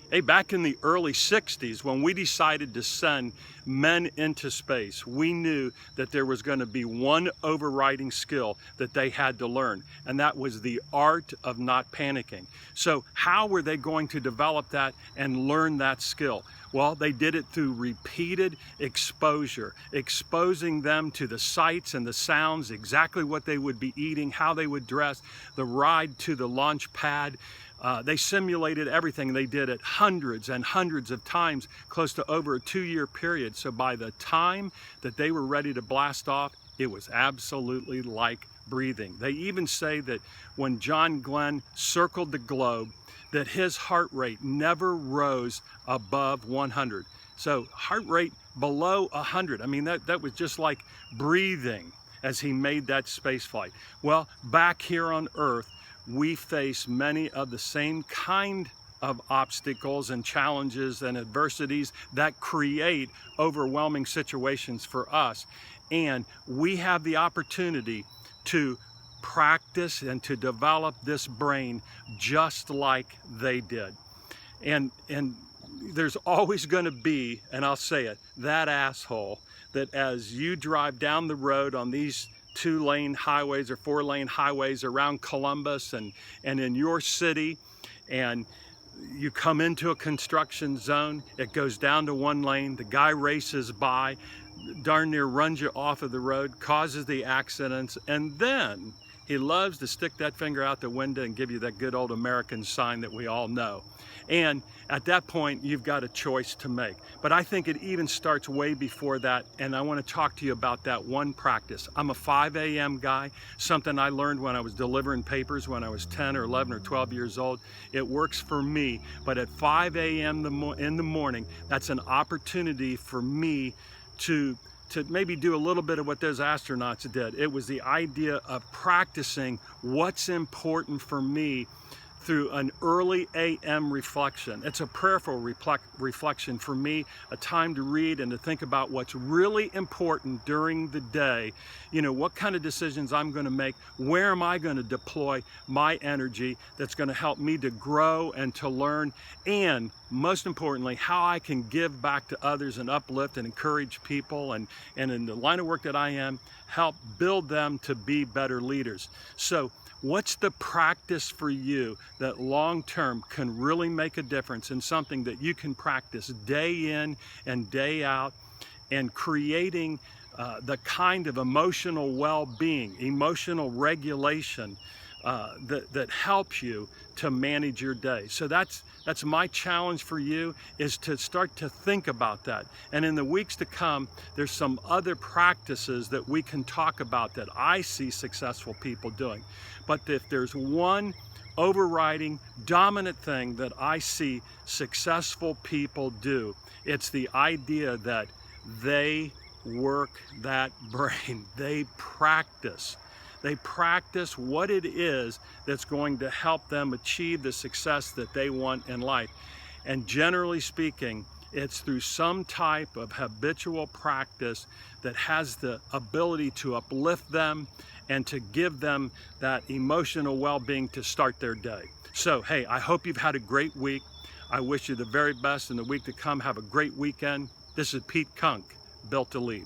Hey, back in the early 60s, when we decided to send men into space, we knew that there was going to be one overriding skill that they had to learn, and that was the art of not panicking. So how were they going to develop that and learn that skill? Well, they did it through repeated exposure, exposing them to the sights and the sounds, exactly what they would be eating, how they would dress, the ride to the launch pad. They simulated everything. They did it hundreds and hundreds of times, close to over a 2-year period. So by the time that they were ready to blast off, it was absolutely like breathing. They even say that when John Glenn circled the globe, that his heart rate never rose above 100. So heart rate below 100. I mean, that was just like breathing as he made that space flight. Well, back here on Earth, we face many of the same kind of obstacles and challenges and adversities that create overwhelming situations for us. And we have the opportunity to practice and to develop this brain just like they did. And there's always going to be, and I'll say it, that asshole that as you drive down the road on these 2-lane highways or 4-lane highways around Columbus and in your city, and you come into a construction zone, it goes down to 1 lane, the guy races by, darn near runs you off of the road, causes the accidents, and then he loves to stick that finger out the window and give you that good old American sign that we all know. And at that point, you've got a choice to make. But I think it even starts way before that, and I want to talk to you about that one practice. I'm a 5 a.m. guy, something I learned when I was delivering papers when I was 10 or 11 or 12 years old. It works for me, but at 5 a.m. in the morning, that's an opportunity for me to maybe do a little bit of what those astronauts did. It was the idea of practicing what's important for me through an early AM reflection. It's a prayerful reflection for me, a time to read and to think about what's really important during the day. You know, what kind of decisions I'm going to make, where am I going to deploy my energy that's going to help me to grow and to learn, and most importantly, how I can give back to others and uplift and encourage people, and in the line of work that I am, help build them to be better leaders. So what's the practice for you that long-term can really make a difference, in something that you can practice day in and day out, and creating the kind of emotional well-being, emotional regulation that helps you to manage your day? So that's my challenge for you, is to start to think about that. And in the weeks to come, there's some other practices that we can talk about that I see successful people doing. But if there's one overriding dominant thing that I see successful people do, it's the idea that they work that brain. They practice. They practice what it is that's going to help them achieve the success that they want in life. And generally speaking, it's through some type of habitual practice that has the ability to uplift them and to give them that emotional well-being to start their day. So, hey, I hope you've had a great week. I wish you the very best in the week to come. Have a great weekend. This is Pete Kunk, Built to Lead.